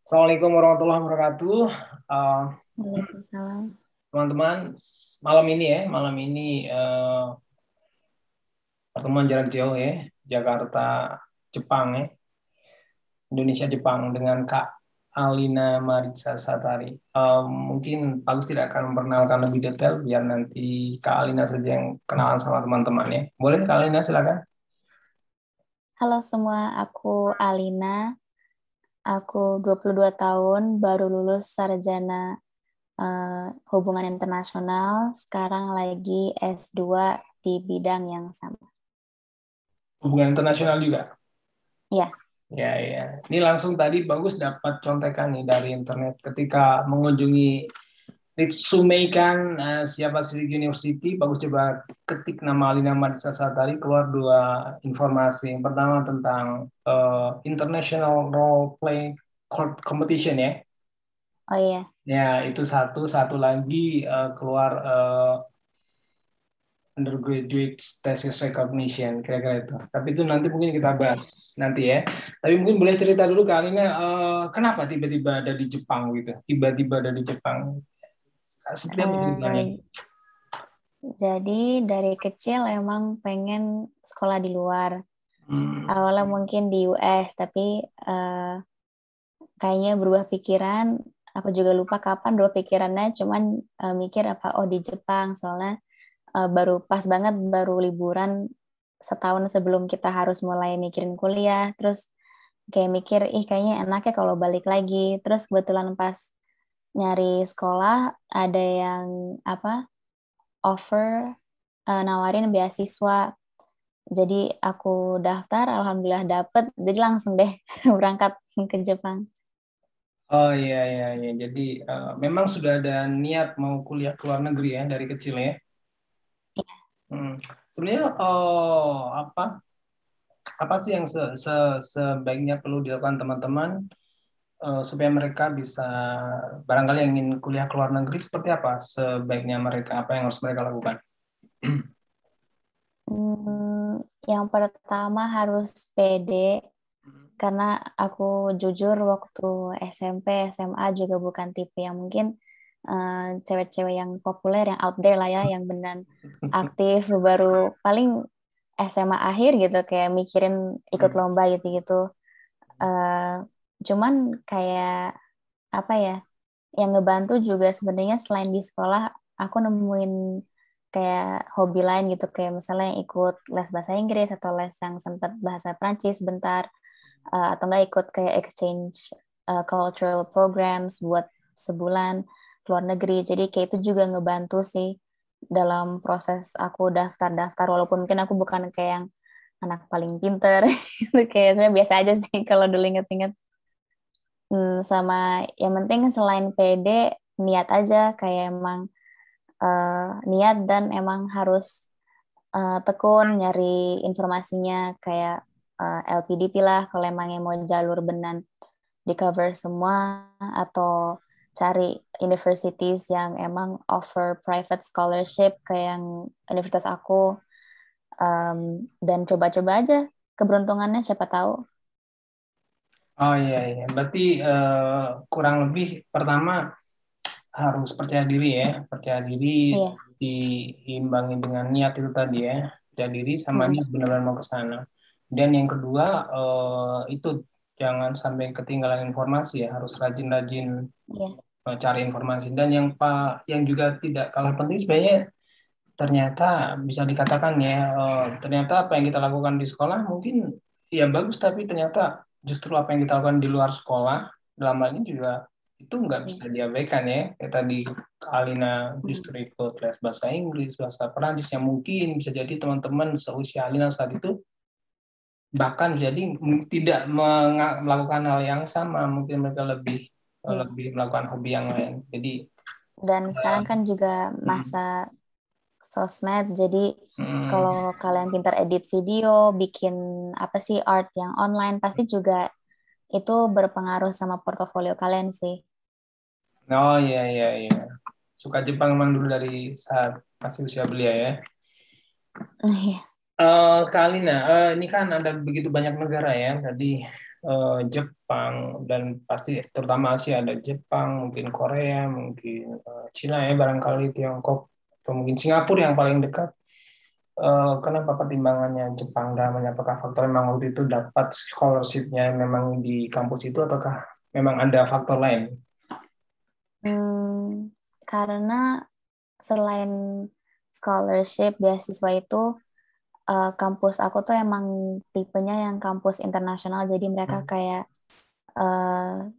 Assalamualaikum warahmatullahi wabarakatuh. Uh, Waalaikumsalam. Teman-teman, malam ini pertemuan jarak jauh ya, Jakarta, Jepang ya, Indonesia Jepang dengan Kak Alina Marica Satari. Mungkin Pak Gus tidak akan memperkenalkan lebih detail, biar nanti Kak Alina saja yang kenalan sama teman-teman ya. Boleh Kak Alina silakan. Halo semua, aku Alina. Aku 22 tahun, baru lulus sarjana hubungan internasional. Sekarang lagi S2 di bidang yang sama. Hubungan internasional juga. Ya, Ya, ya. Ini langsung tadi bagus dapat contekan nih dari internet ketika mengunjungi resume kan siapa Pacific University, bagus coba ketik nama Alina Madisa Satari, keluar dua informasi. Yang pertama tentang International Role Play Competition ya. oh iya. Ya, itu satu lagi keluar undergraduate thesis recognition kira-kira itu. Tapi itu nanti mungkin kita Oke. bahas nanti ya. Tapi mungkin boleh cerita dulu Kak Alina, kenapa tiba-tiba ada di Jepang gitu? Tiba-tiba ada di Jepang. Seperti apa ceritanya? Eh, jadi dari kecil emang pengen sekolah di luar. Hmm. Awalnya mungkin di US, tapi kayaknya berubah pikiran. Aku juga lupa kapan berubah pikirannya, cuman mikir apa, oh di Jepang, soalnya baru pas banget baru liburan setahun sebelum kita harus mulai mikirin kuliah, terus kayak mikir kayaknya enaknya kalau balik lagi. Terus kebetulan pas nyari sekolah ada yang apa offer, nawarin beasiswa, jadi aku daftar, alhamdulillah dapet, jadi langsung deh berangkat ke Jepang. Oh iya iya iya. Jadi memang sudah ada niat mau kuliah ke luar negeri ya dari kecil ya. Hmm. Sebenarnya apa apa sih yang sebaiknya perlu dilakukan teman-teman supaya mereka bisa barangkali yang ingin kuliah ke luar negeri seperti apa sebaiknya mereka apa yang harus mereka lakukan? Yang pertama harus pede, karena aku jujur waktu SMP, SMA juga bukan tipe yang mungkin cewek-cewek yang populer, yang out there lah ya, yang benar aktif, baru paling SMA akhir gitu, kayak mikirin ikut Hmm. lomba gitu-gitu. Eh, Cuman kayak apa ya, yang ngebantu juga sebenarnya selain di sekolah, aku nemuin kayak hobi lain gitu, kayak misalnya yang ikut les bahasa Inggris atau les yang sempat bahasa Prancis bentar, atau enggak ikut kayak exchange cultural programs buat sebulan ke luar negeri. Jadi kayak itu juga ngebantu sih dalam proses aku daftar-daftar, walaupun mungkin aku bukan kayak yang anak paling pinter itu, kayak sebenarnya biasa aja sih kalau dulu inget-inget. Sama yang penting selain PD, niat aja, kayak emang niat dan emang harus tekun nyari informasinya, kayak LPDP lah kalau emang yang mau jalur benan di cover semua, atau cari universities yang emang offer private scholarship kayak yang universitas aku. Dan coba-coba aja keberuntungannya, siapa tahu. Oh iya iya. Berarti kurang lebih pertama harus percaya diri ya, percaya diri Iya. diimbangi dengan niat itu tadi ya, percaya diri sama Mm-mm. niat benar-benar mau ke sana. Dan yang kedua itu jangan sampai ketinggalan informasi ya, harus rajin-rajin Iya. cari informasi. Dan yang juga tidak kalah penting sebenarnya ternyata bisa dikatakan ya, ternyata apa yang kita lakukan di sekolah mungkin ya bagus, tapi ternyata justru apa yang kita lakukan di luar sekolah dalam hal ini juga itu nggak bisa Iya. diabaikan ya. Kayak tadi Alina Mm. justru ikut les bahasa Inggris, bahasa Perancis yang mungkin bisa jadi teman-teman seusia Alina saat itu bahkan jadi tidak melakukan hal yang sama, mungkin mereka lebih Iya. lebih melakukan hobi yang lain. Jadi Dan eh, sekarang kan juga mm, masa sosmed, jadi mm, kalau kalian pintar edit video, bikin apa sih art yang online, pasti juga itu berpengaruh sama portofolio kalian sih. oh iya iya iya. Suka Jepang memang dulu dari saat masih usia belia ya. Iya. Kak Alina, ini kan ada begitu banyak negara ya tadi. Jepang, dan pasti terutama Asia ada Jepang, mungkin Korea, mungkin Cina ya barangkali, Tiongkok, atau mungkin Singapura yang paling dekat. Kenapa pertimbangannya Jepang, namanya apakah faktor memang waktu itu dapat scholarship-nya memang di kampus itu, ataukah memang ada faktor lain? Karena selain scholarship beasiswa itu, kampus aku tuh emang tipenya yang kampus internasional, jadi mereka Hmm. kayak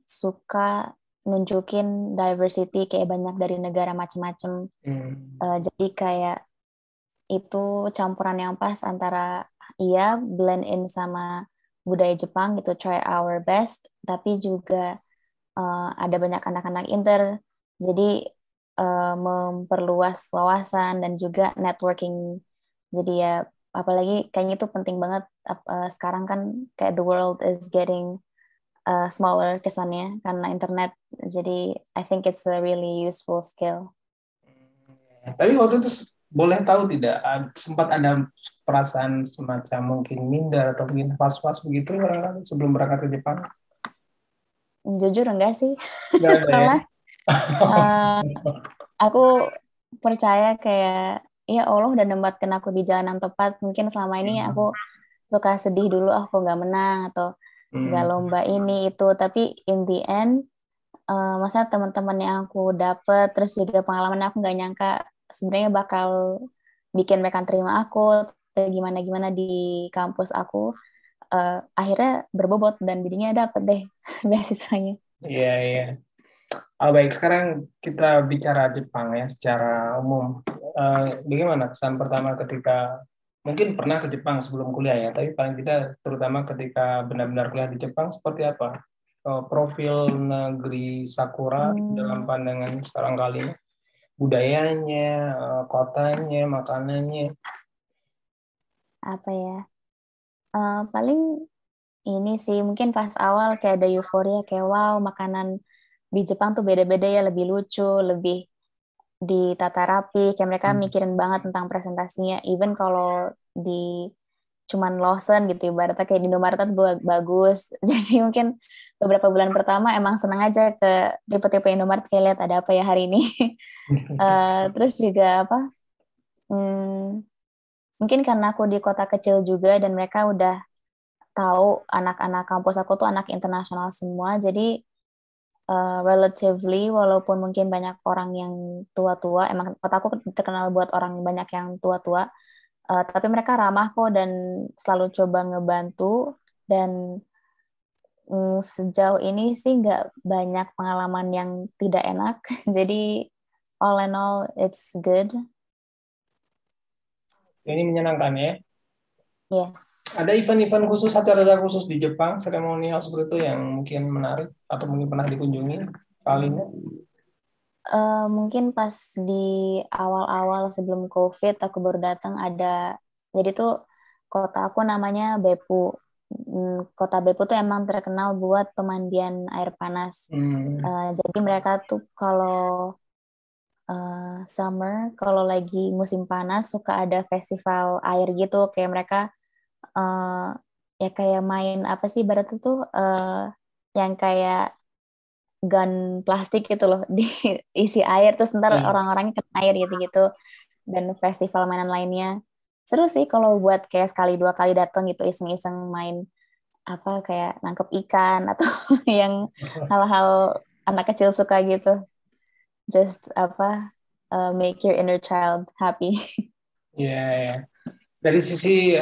suka nunjukin diversity, kayak banyak dari negara macam-macam. Hmm. Jadi kayak itu campuran yang pas antara iya blend in sama budaya Jepang gitu, try our best, tapi juga ada banyak anak-anak inter, jadi memperluas wawasan dan juga networking. Jadi ya apalagi kayaknya itu penting banget, sekarang kan kayak the world is getting smaller kesannya karena internet. Jadi I think it's a really useful skill. Tapi waktu itu boleh tahu tidak, sempat ada perasaan semacam mungkin minder atau mungkin was-was begitu barangkali sebelum berangkat ke Jepang? Jujur enggak sih, Nggak ada ya? soalnya uh, aku percaya kayak ya Allah udah nempatkan aku di jalan yang tepat. Mungkin selama ini aku Hmm. suka sedih dulu aku nggak menang atau nggak Hmm. lomba ini itu, tapi in the end masa teman-teman yang aku dapet terus juga pengalaman aku nggak nyangka sebenarnya bakal bikin mereka terima aku gimana gimana di kampus aku, akhirnya berbobot dan jadinya dapet deh beasiswanya. Iya, iya. Baik, sekarang kita bicara Jepang ya secara umum. Bagaimana kesan pertama ketika mungkin pernah ke Jepang sebelum kuliah ya, tapi paling tidak terutama ketika benar-benar kuliah di Jepang seperti apa? Profil negeri Sakura dalam Hmm, pandangan sekarang kali, budayanya, kotanya, makanannya. apa ya, paling ini sih mungkin pas awal kayak ada euforia kayak wow makanan di Jepang tuh beda-beda ya, lebih lucu, lebih ditata rapi, kayak mereka Hmm. mikirin banget tentang presentasinya, even kalau di cuman Lawson gitu ibaratnya kayak di Indomaret tuh bagus. Jadi mungkin beberapa bulan pertama emang senang aja ke tipe-tipe Indomaret kayak lihat ada apa ya hari ini. Terus juga apa, hmm, mungkin karena aku di kota kecil juga dan mereka udah tahu anak-anak kampus aku tuh anak internasional semua, jadi relatively walaupun mungkin banyak orang yang tua-tua, emang kotaku terkenal buat orang banyak yang tua-tua, tapi mereka ramah kok dan selalu coba ngebantu, dan sejauh ini sih nggak banyak pengalaman yang tidak enak. Jadi all in all it's good. Ini menyenangkan ya. Ya, Ada event-event khusus, acara-acara khusus di Jepang, seremonial seperti itu yang mungkin menarik atau mungkin pernah dikunjungi kalinya? mungkin pas di awal-awal sebelum COVID aku baru datang ada, jadi tuh kota aku namanya Beppu. Kota Beppu tuh emang terkenal buat pemandian air panas. Hmm. Jadi mereka tuh kalau summer, kalau lagi musim panas suka ada festival air gitu, kayak mereka eh, ya kayak main apa sih barat itu, yang kayak gun plastik gitu loh, diisi air terus ntar Ya. orang-orangnya kena air gitu-gitu, dan festival mainan lainnya. Seru sih kalau buat kayak sekali dua kali datang gitu iseng-iseng main apa kayak nangkep ikan atau yang hal-hal anak kecil suka gitu. Just apa, make your inner child happy. Ya, ya. Dari sisi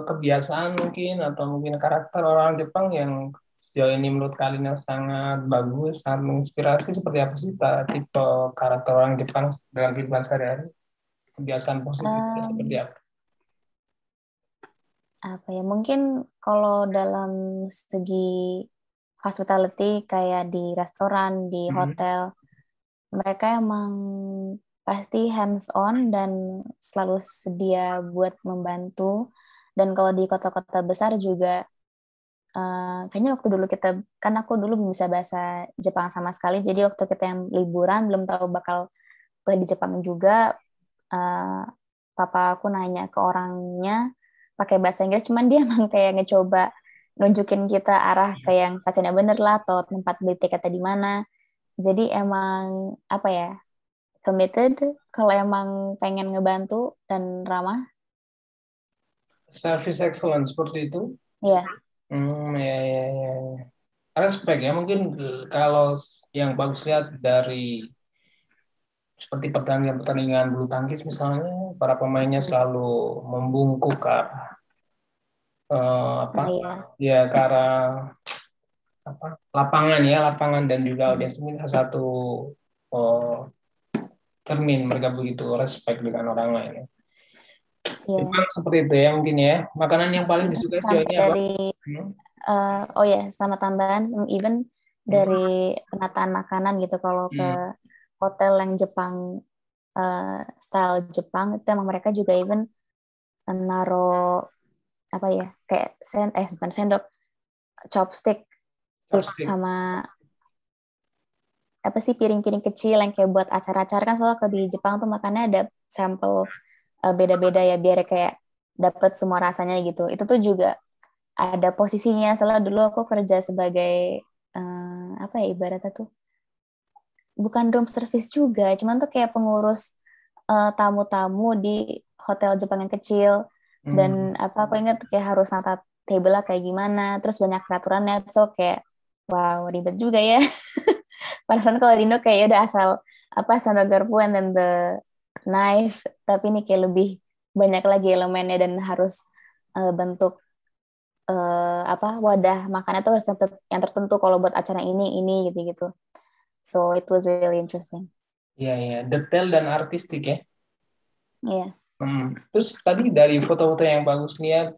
kebiasaan mungkin atau mungkin karakter orang Jepang yang sejauh ini menurut kalian sangat bagus, sangat menginspirasi, seperti apa sih tipe karakter orang Jepang dalam kehidupan sehari-hari? Kebiasaan positifnya seperti Em, apa? apa ya mungkin kalau dalam segi hospitality kayak di restoran, di Hmm. hotel, mereka emang pasti hands on dan selalu sedia buat membantu. Dan kalau di kota-kota besar juga, kayaknya waktu dulu kita, kan aku dulu belum bisa bahasa Jepang sama sekali, jadi waktu kita yang liburan belum tahu bakal kuliah di Jepang juga, eh, papa aku nanya ke orangnya pakai bahasa Inggris, cuman dia emang kayak ngecoba nunjukin kita arah ke yang stasiunnya bener lah atau tempat beli tiketnya di mana. Jadi emang apa ya, committed kalau emang pengen ngebantu dan ramah. Service excellence seperti itu. Ya, Ya, ya, ya, ya. Respect ya, mungkin kalau yang bagus lihat dari seperti pertandingan bulu tangkis misalnya, para pemainnya selalu membungkuk ke arah, apa nah ya. ya, ke arah apa lapangan ya, lapangan dan juga audiens ini salah satu eh, cermin mereka begitu respect dengan orang lain ya. Iya. Memang seperti itu ya mungkin ya. Makanan yang paling Even disukai sejauh sampai ini apa? dari Hmm? oh ya, sama tambahan, even Hmm? dari penataan makanan gitu kalau ke Hmm. hotel yang Jepang, style Jepang itu emang mereka juga even naro apa ya, kayak bukan sendok, chopstick Chopstick. sama apa sih, piring-piring kecil yang kayak buat acara-acara kan, soalnya kalau di Jepang tuh makannya ada sampel beda-beda ya biar kayak dapet semua rasanya gitu. Itu tuh juga ada posisinya. Soalnya dulu aku kerja sebagai apa ya ibaratnya tuh, bukan room service juga, cuman tuh kayak pengurus tamu-tamu di hotel Jepang yang kecil. Dan Hmm. apa, aku ingat kayak harus nata table lah kayak gimana, terus banyak peraturannya, so kayak wow ribet juga ya. Perasaan kalau di Indo kayak ya udah asal apa, sandal garpu and then the knife, tapi ini kayak lebih banyak lagi elemennya dan harus bentuk apa, wadah makannya tuh harus yang tertentu kalau buat acara ini gitu-gitu. So it was really interesting. Ya, ya, detail dan artistik ya. Iya. Yeah. Terus tadi dari foto-foto yang bagus lihat,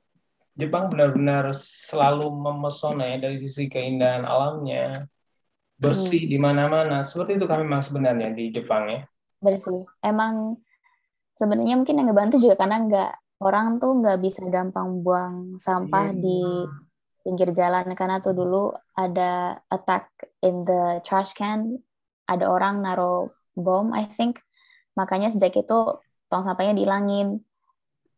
Jepang benar-benar selalu memesona ya dari sisi keindahan alamnya, bersih Hmm. di mana-mana. Seperti itu kan memang sebenarnya di Jepang ya. Bersih. Emang sebenarnya mungkin yang ngebantu juga karena nggak, orang tuh nggak bisa gampang buang sampah di Hmm. pinggir jalan, karena tuh dulu ada attack in the trash can, ada orang naro bom I think, makanya sejak itu tong sampahnya dihilangin.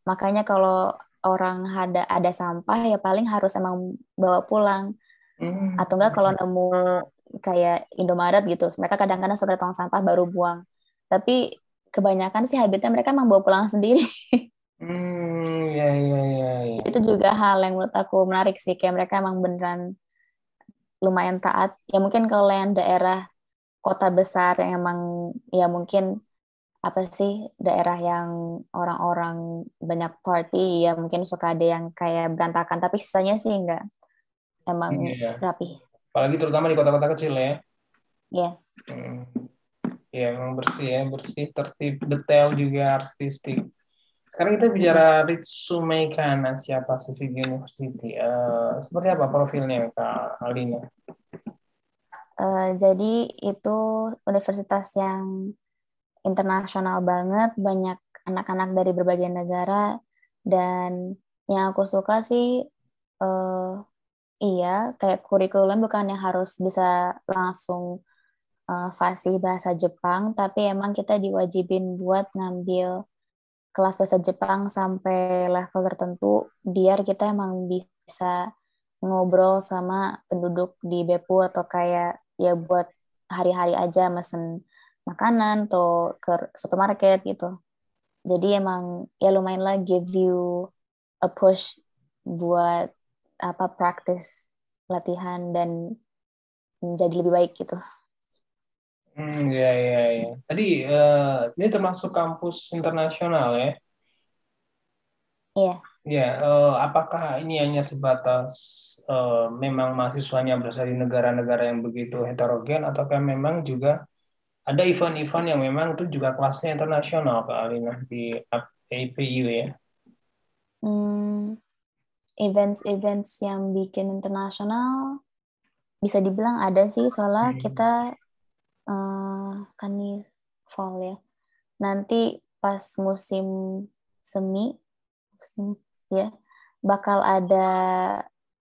Makanya kalau orang ada sampah ya paling harus emang bawa pulang, Hmm. atau enggak kalau nemu kayak Indomaret gitu, mereka kadang-kadang suka tong sampah baru buang, tapi kebanyakan sih habitnya mereka emang bawa pulang sendiri. Ya, ya, ya, ya. Itu juga hal yang menurut aku menarik sih, kayak mereka emang beneran lumayan taat ya. Mungkin kalau yang daerah kota besar yang emang ya mungkin apa sih, daerah yang orang-orang banyak party ya mungkin suka ada yang kayak berantakan, tapi sisanya sih enggak, emang Iya. rapi Apalagi terutama di kota-kota kecil ya. ya. Hmm. Ya, memang bersih ya, bersih, tertib, detail juga artistik. Sekarang kita bicara Mm-mm. Ritsumei Asia Pacific University. Seperti apa profilnya, Kak Alina? Jadi itu universitas yang internasional banget, banyak anak-anak dari berbagai negara, dan yang aku suka sih eh, iya, kayak kurikulum bukan yang harus bisa langsung fasih bahasa Jepang, tapi emang kita diwajibin buat ngambil kelas bahasa Jepang sampai level tertentu, biar kita emang bisa ngobrol sama penduduk di Beppu, atau kayak ya buat hari-hari aja mesen makanan atau ke supermarket gitu. Jadi emang ya lumayan lah give you a push buat apa, practice latihan dan menjadi lebih baik gitu. Ya, ya, ya. Tadi ini termasuk kampus internasional ya. Iya. Ya, apakah ini hanya sebatas memang mahasiswanya berasal dari negara-negara yang begitu heterogen, ataukah memang juga ada event-event yang memang itu juga kelasnya internasional, Kak Alina, di APU ya? Hmm, events-events yang bikin internasional bisa dibilang ada sih, soalnya kita Hmm. kan nih fall ya. Nanti pas musim semi, musim ya, bakal ada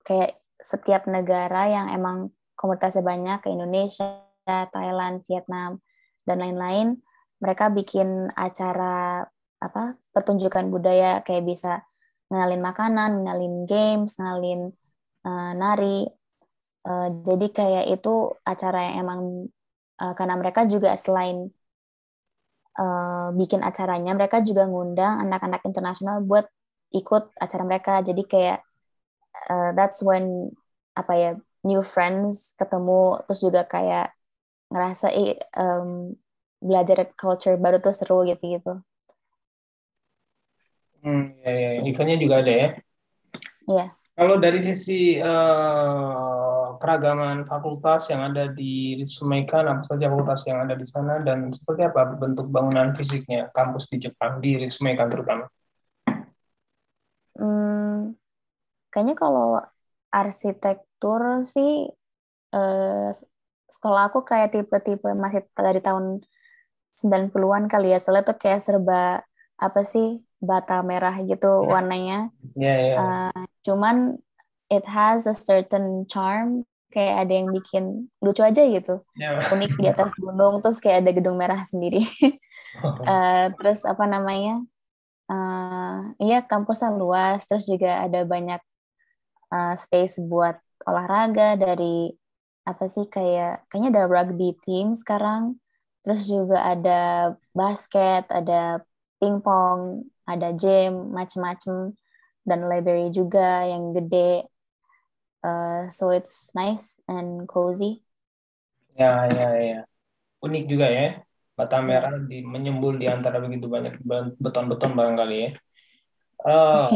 kayak setiap negara yang emang komunitasnya banyak, ke Indonesia, Thailand, Vietnam, dan lain-lain. Mereka bikin acara apa, pertunjukan budaya, kayak bisa ngenalin makanan, ngenalin games, ngenalin nari. Jadi kayak itu acara yang emang karena mereka juga selain bikin acaranya, mereka juga ngundang anak-anak internasional buat ikut acara mereka. Jadi kayak that's when apa ya, new friends ketemu, terus juga kayak ngerasa belajar culture baru tuh seru gitu-gitu. Ya, ya. Eventnya juga ada ya. Iya. Kalau dari sisi keragaman fakultas yang ada di Ritsumeikan, apa saja fakultas yang ada di sana dan seperti apa bentuk bangunan fisiknya kampus di Jepang di Ritsumeikan terutama? Hmm, Kayaknya kalau arsitektur sih eh, sekolah aku kayak tipe-tipe masih dari tahun 90-an kali ya. Soalnya tuh kayak serba apa sih, bata merah gitu warnanya. Ya, ya. Eh, Cuman it has a certain charm, kayak ada yang bikin lucu aja gitu. Ya. Unik di atas gunung, terus kayak ada gedung merah sendiri. Terus apa namanya? Iya, kampusnya luas, terus juga ada banyak space buat olahraga dari apa sih, kayaknya ada rugby team sekarang, terus juga ada basket, ada pingpong, ada gym, macem-macem, dan library juga yang gede. So it's nice and cozy. Ya, ya, ya. Unik juga ya. Bata merah Ya, menyembul di antara begitu banyak beton-beton barangkali ya. Eh,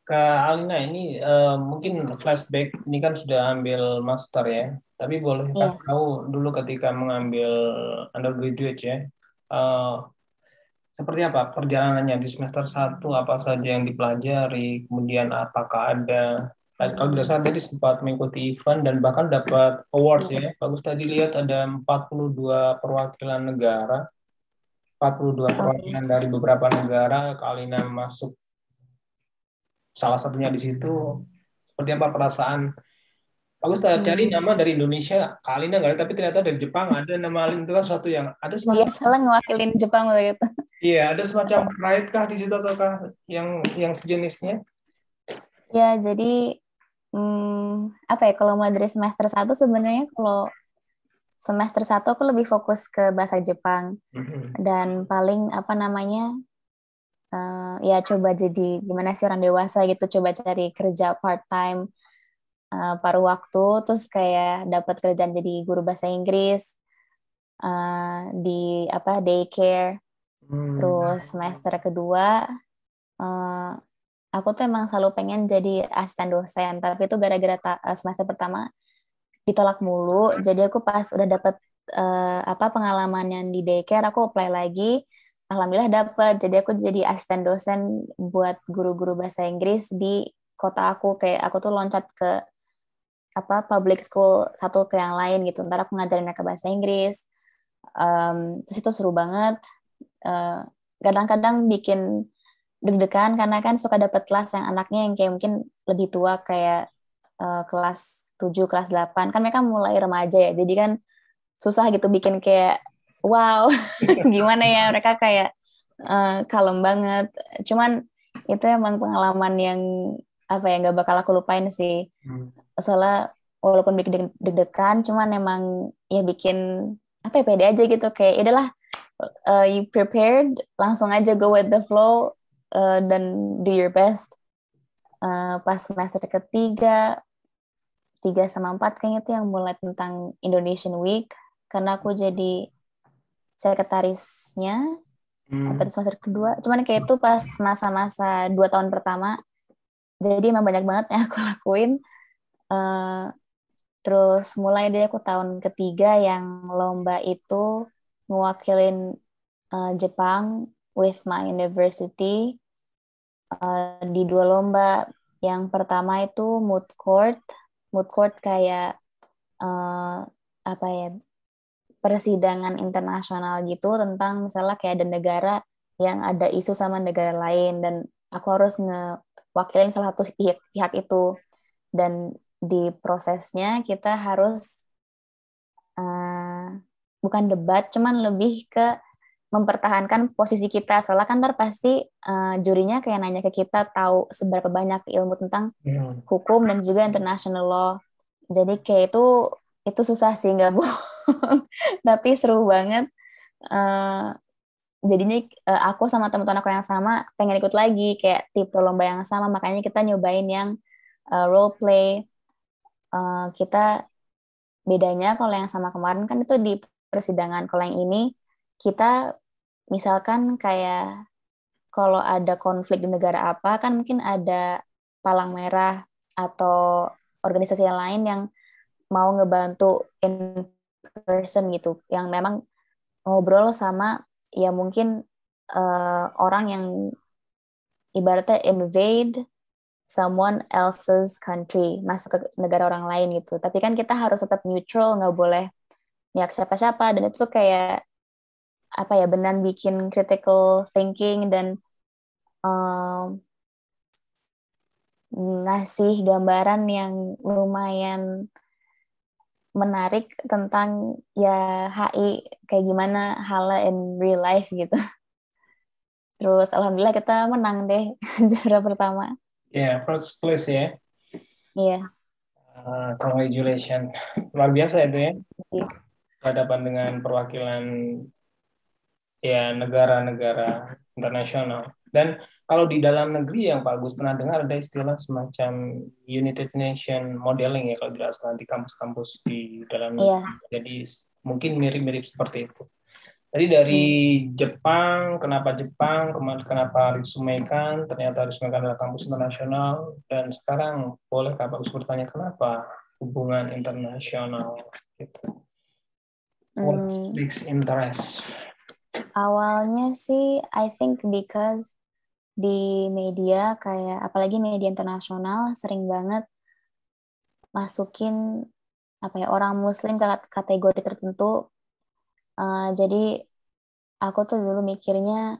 Kak Alina ini mungkin flashback, ini kan sudah ambil master ya. Tapi bolehkah iya. tahu dulu ketika mengambil undergraduate ya, eh, seperti apa perjalanannya di semester satu, apa saja yang dipelajari, kemudian apakah ada, kalau tidak salah tadi sempat mengikuti event dan bahkan dapat awards Iya. ya. Bagus tadi lihat ada 42 perwakilan negara, 42 Oh iya. perwakilan dari beberapa negara, Kak Alina masuk salah satunya di situ. Seperti apa perasaan? Bagus cari Hmm. nama dari Indonesia, Kak Alina nggak ada, tapi ternyata dari Jepang ada nama Alina, itu kan suatu yang ada Iya, semacam, salah ngewakilin Jepang gitu. iya ada semacam pride kah di situ ataukah yang sejenisnya? Ya, jadi apa ya, kalau mulai dari semester satu sebenarnya, kalau semester satu aku lebih fokus ke bahasa Jepang, Mhm. dan paling apa namanya, ya coba jadi gimana sih orang dewasa gitu, coba cari kerja part time, paruh waktu, terus kayak dapat kerjaan jadi guru bahasa Inggris di apa, daycare. Hmm. Terus semester kedua eh, aku tuh emang selalu pengen jadi asisten dosen, tapi itu gara-gara semester pertama ditolak mulu. Jadi aku pas udah dapet apa pengalaman yang di daycare, aku apply lagi. Alhamdulillah dapet. Jadi aku jadi asisten dosen buat guru-guru bahasa Inggris di kota aku. Kayak aku tuh loncat ke apa public school satu ke yang lain gitu. Ntar aku ngajarin mereka bahasa Inggris. Terus itu seru banget. Eh, Kadang-kadang bikin deg-degan karena kan suka dapet kelas yang anaknya yang kayak mungkin lebih tua, kayak kelas 7 kelas 8 kan mereka mulai remaja ya. Jadi kan susah gitu bikin kayak wow, gimana ya, mereka kayak kalem banget. Cuman itu emang pengalaman yang apa ya, nggak bakal aku lupain sih. Hmm. Soalnya walaupun bikin deg-degan, cuman emang ya bikin apa ya, pede aja gitu, kayak ya udahlah, you prepared, langsung aja go with the flow, dan do your best. Pas semester ketiga, 3 sama 4 kayaknya itu yang mulai tentang Indonesian Week, karena aku jadi sekretarisnya apa Hmm. itu semester kedua. Cuman kayak itu pas masa-masa 2 tahun pertama, jadi emang banyak banget yang aku lakuin. Eh, Terus mulai dari aku tahun ketiga yang lomba itu ngewakilin Jepang with my university di 2 lomba. Yang pertama itu moot court. Moot court kayak eh, apa ya, persidangan internasional gitu, tentang misalnya kayak ada negara yang ada isu sama negara lain, dan aku harus ngewakilin salah satu pihak itu, dan di prosesnya kita harus bukan debat, cuman lebih ke mempertahankan posisi kita. Soalnya kan ntar pasti jurinya kayak nanya ke kita tahu seberapa banyak ilmu tentang hukum dan juga international law. Jadi kayak itu susah sih, nggak bohong. Tapi seru banget. Uh, Jadinya aku sama teman-teman aku yang sama pengen ikut lagi kayak tipe lomba yang sama. Makanya kita nyobain yang role play. Kita bedanya kalau yang sama kemarin kan itu di persidangan. Kalau yang ini kita misalkan kayak kalau ada konflik di negara apa, kan mungkin ada palang merah atau organisasi yang lain yang mau ngebantu in person gitu, yang memang ngobrol sama ya mungkin orang yang ibaratnya invade someone else's country, masuk ke negara orang lain gitu. Tapi kan kita harus tetap neutral, nggak boleh niat siapa-siapa, dan itu kayak apa ya, benar bikin critical thinking dan um, ngasih gambaran yang lumayan menarik tentang ya HI kayak gimana halnya in real life gitu. Terus alhamdulillah kita menang deh juara pertama. Ya, first place ya. Iya. Congratulations. Luar biasa itu ya. Iya. Berhadapan dengan perwakilan ya negara-negara internasional. Dan kalau di dalam negeri yang Pak Agus pernah dengar ada istilah semacam United Nation modeling ya kalau tidak salah di kampus-kampus di dalam negeri. Iya. Jadi mungkin mirip-mirip seperti itu. Tadi dari Jepang, kenapa Jepang, kenapa Ritsumeikan, ternyata Ritsumeikan adalah kampus internasional, dan sekarang bolehkah Pak Agus bertanya kenapa hubungan internasional gitu? What speaks interest? Awalnya sih I think because di media kayak apalagi media internasional sering banget masukin apa ya orang Muslim ke kategori tertentu. Jadi aku tuh dulu mikirnya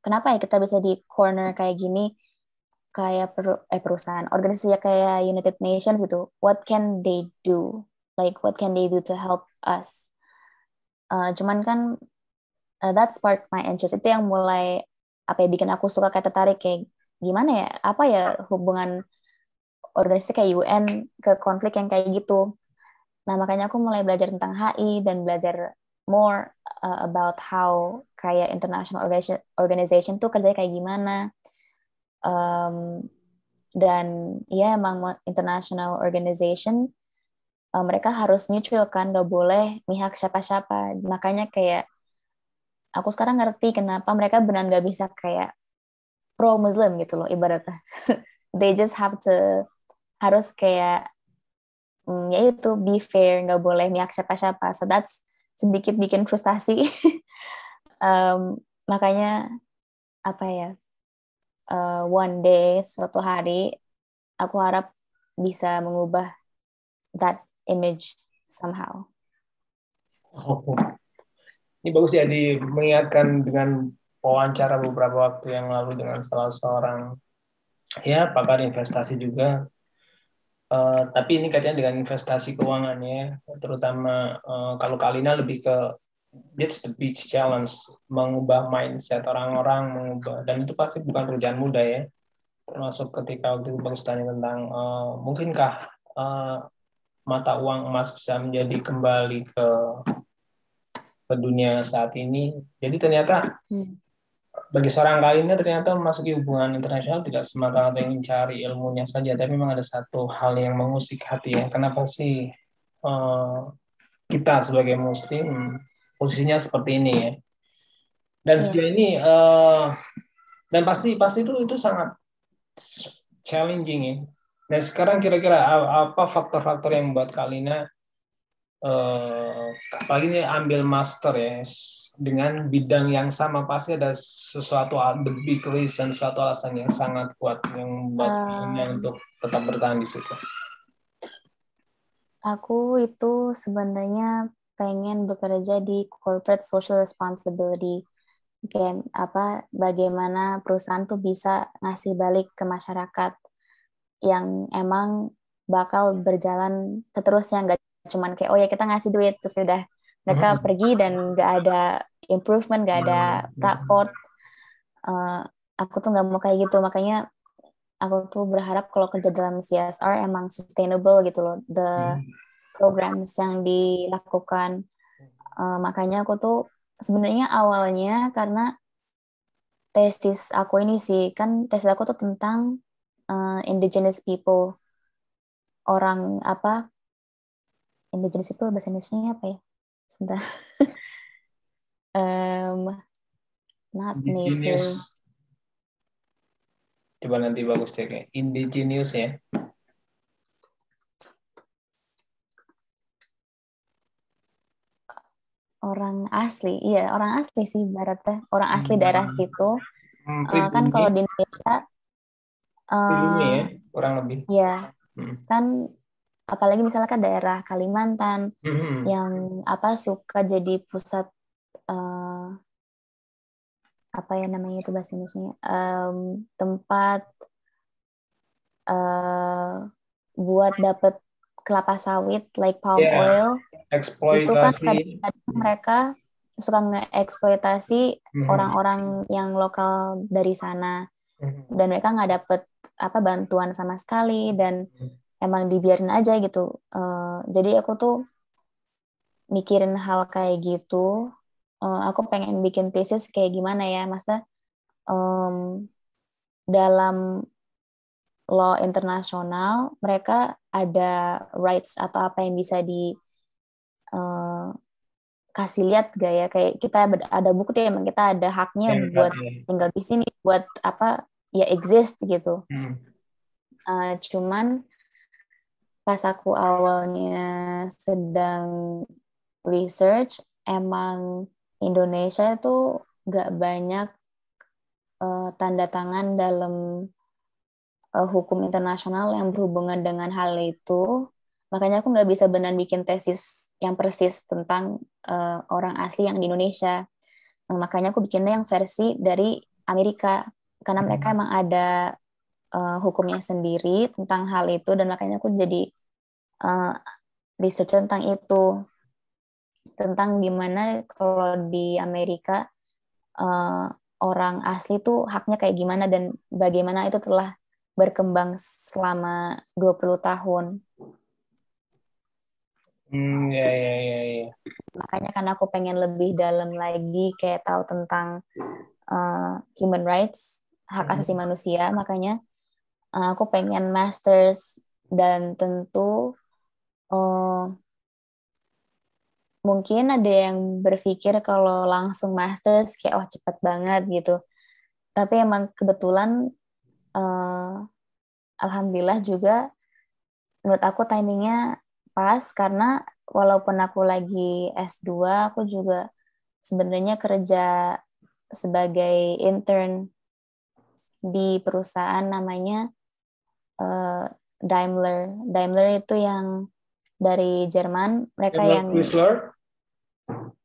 kenapa ya kita bisa di corner kayak gini, kayak perusahaan organisasi kayak United Nations gitu. What can they do? Like what can they do to help us? Cuman kan that sparked my interest. Itu yang mulai apa ya bikin aku suka kayak tertarik kayak gimana ya, apa ya hubungan organisasi kayak UN ke konflik yang kayak gitu. Nah, makanya aku mulai belajar tentang HI dan belajar more about how kayak international organization tuh kerjanya kayak gimana. Dan ya emang international organization mereka harus neutral kan, nggak boleh mihak siapa-siapa. Makanya kayak aku sekarang ngerti kenapa mereka benar nggak bisa kayak pro Muslim gitu loh ibaratnya. They just have to harus kayak ya itu be fair, nggak boleh mihak siapa-siapa. So that's sedikit bikin frustasi. Makanya apa ya, one day suatu hari aku harap bisa mengubah that image somehow. Oh, ini bagus ya mengingatkan dengan wawancara beberapa waktu yang lalu dengan salah seorang ya pakar investasi juga. Tapi ini kaitannya dengan investasi keuangan ya, terutama kalau Kalina lebih ke it's the big challenge, mengubah mindset orang-orang, dan itu pasti bukan pekerjaan mudah ya. Termasuk ketika waktu itu bagus tanya tentang mungkinkah mata uang emas bisa menjadi kembali ke dunia saat ini. Jadi ternyata bagi seorang Kalina ternyata memasuki hubungan internasional tidak semata-mata ingin mencari ilmunya saja, tapi memang ada satu hal yang mengusik hati ya. Kenapa sih kita sebagai Muslim posisinya seperti ini ya? Dan sejauh ini dan pasti itu sangat challenging ya. Dan sekarang kira-kira apa faktor-faktor yang membuat Kalina apalagi ini ambil master ya dengan bidang yang sama, pasti ada sesuatu the big reason, suatu alasan yang sangat kuat yang membuat Kalina untuk tetap bertahan di situ. Aku itu sebenarnya pengen bekerja di corporate social responsibility. Kayak apa, bagaimana perusahaan tuh bisa ngasih balik ke masyarakat yang emang bakal berjalan seterusnya, nggak cuman kayak oh ya kita ngasih duit terus udah Mereka pergi dan nggak ada improvement, nggak ada raport. Aku tuh nggak mau kayak gitu, makanya aku tuh berharap kalau kerja dalam CSR emang sustainable gitu loh, the programs yang dilakukan. Makanya aku tuh sebenarnya awalnya karena tesis aku ini sih, kan tesis aku tuh tentang indigenous people, orang apa, indigenous people bahasa Indonesia apa ya? Sebentar. Not native. Indigenous. Coba nanti bagus cek ya. Indigenous ya. Orang asli, iya orang asli sih ibaratnya, orang asli daerah situ. Kan Pribumi. kalau di Indonesia, Pribumi ya, uh, kurang lebih. ya Hmm. kan, apalagi misalkan daerah Kalimantan Hmm. yang apa suka jadi pusat apa ya namanya itu bahasa Indonesia, tempat buat dapet kelapa sawit like palm Ya, oil. Itu kan eksploitasi. kadang-kadang mereka suka ngeeksploitasi Hmm. orang-orang yang lokal dari sana, Hmm. dan mereka nggak dapet apa bantuan sama sekali, dan emang dibiarin aja gitu. Jadi aku tuh mikirin hal kayak gitu. Aku pengen bikin tesis kayak gimana ya, maksudnya em, dalam law internasional mereka ada rights atau apa yang bisa eh, kasih lihat gak ya, kayak kita ada bukti emang kita ada haknya Ya, buat ya. tinggal di sini, buat apa ya exist gitu. Hmm. Cuman pas aku awalnya sedang research, emang Indonesia itu gak banyak tanda tangan dalam hukum internasional yang berhubungan dengan hal itu. Makanya aku nggak bisa benar bikin tesis yang persis tentang orang asli yang di Indonesia. Makanya aku bikinnya yang versi dari Amerika, karena mereka emang ada hukumnya sendiri tentang hal itu, dan makanya aku jadi uh, research tentang itu, tentang gimana kalau di Amerika uh, orang asli tuh haknya kayak gimana dan bagaimana itu telah berkembang selama 20 tahun. Ya, ya, ya, ya. Makanya kan aku pengen lebih dalam lagi kayak tahu tentang human rights, hak asasi manusia, makanya aku pengen masters, dan tentu uh, mungkin ada yang berpikir kalau langsung masters kayak oh cepet banget gitu. Tapi emang kebetulan uh, alhamdulillah juga menurut aku timingnya pas, karena walaupun aku lagi S2, aku juga sebenarnya kerja sebagai intern di perusahaan namanya uh, Daimler. Daimler itu yang dari Jerman, mereka Daimler yang Chrysler,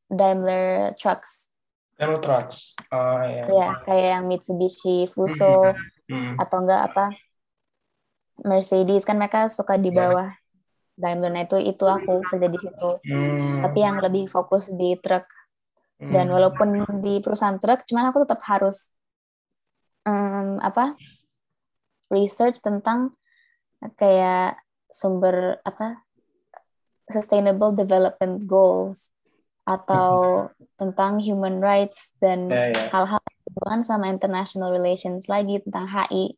Daimler Trucks. Daimler Trucks. Ah, ya. Ya, kayak yang Mitsubishi Hmm. Fuso, Hmm. atau enggak apa Mercedes, kan mereka suka di Ya. bawah Daimler. Nah, itu aku kerja di situ. Tapi Hmm. yang lebih fokus di truk. Dan Hmm. walaupun di perusahaan truk, cuman aku tetap harus apa research tentang kayak sumber apa sustainable development goals, atau tentang human rights dan Ya, ya. hal-hal yang berhubungan sama international relations lagi tentang HI.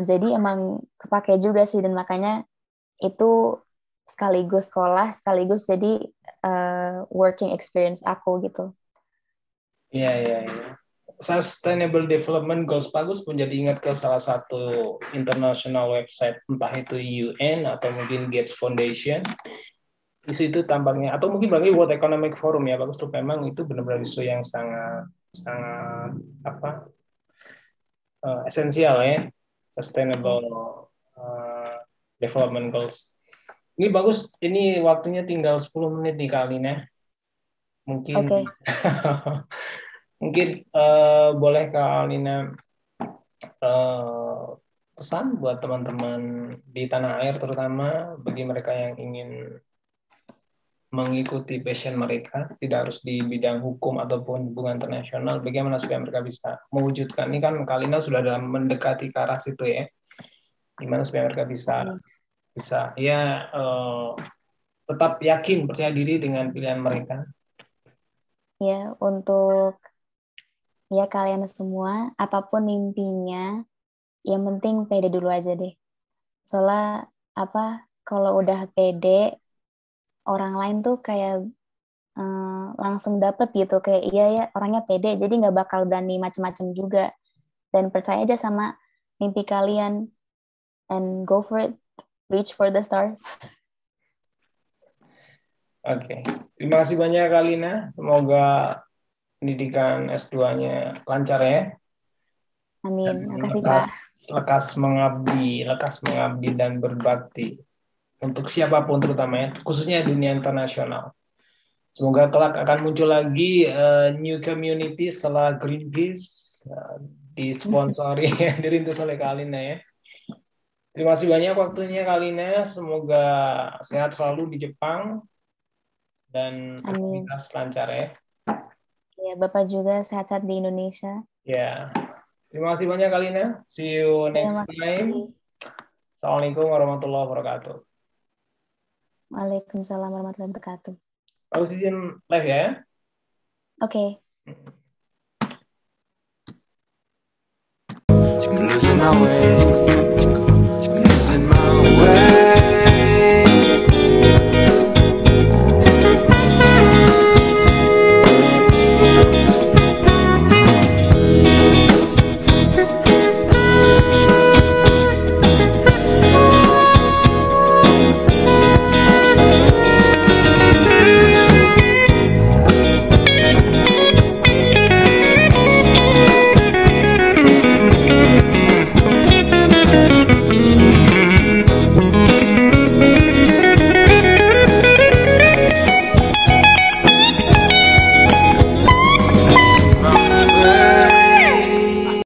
Jadi emang kepake juga sih, dan makanya itu sekaligus sekolah sekaligus jadi working experience aku gitu. Iya, iya, iya. Sustainable Development Goals bagus menjadi ingat ke salah satu international website, entah itu UN atau mungkin Gates Foundation. Isu itu tampaknya, atau mungkin bagi World Economic Forum ya, bagus tuh memang itu benar-benar isu yang sangat sangat apa esensial ya, Ya. Sustainable uh, Development Goals. Ini bagus, ini waktunya tinggal 10 menit nih kali nih. Mungkin Oke. mungkin boleh Kak Alina eh, pesan buat teman-teman di tanah air, terutama bagi mereka yang ingin mengikuti passion mereka, tidak harus di bidang hukum ataupun hubungan internasional. Bagaimana supaya mereka bisa mewujudkan ini kan Kalina sudah dalam mendekati ke arah situ ya. Gimana supaya mereka bisa ya tetap yakin percaya diri dengan pilihan mereka. Ya, untuk ya kalian semua, apapun mimpinya, yang penting pede dulu aja deh. Soalnya kalau udah pede, orang lain tuh kayak langsung dapet gitu, kayak iya ya orangnya pede, jadi nggak bakal berani macem-macem juga. Dan percaya aja sama mimpi kalian, and go for it, reach for the stars. Oke, terima kasih banyak Kalina. Semoga pendidikan S2-nya lancar ya. Dan Amin, makasih Pak. lekas mengabdi dan berbakti untuk siapapun terutama ya, khususnya dunia internasional. Semoga kelak akan muncul lagi new community setelah Greenpeace disponsori dirintis oleh Kalina ya. Terima kasih banyak waktunya Kalina. Semoga sehat selalu di Jepang dan Amin. aktivitas lancar ya. Ya, Bapak juga sehat-sehat di Indonesia. Ya, terima kasih banyak Kalina. See you next Terima time. kasih. Assalamualaikum warahmatullahi wabarakatuh. Waalaikumsalam warahmatullahi wabarakatuh. Aku izin live ya. Oke. Losing my way.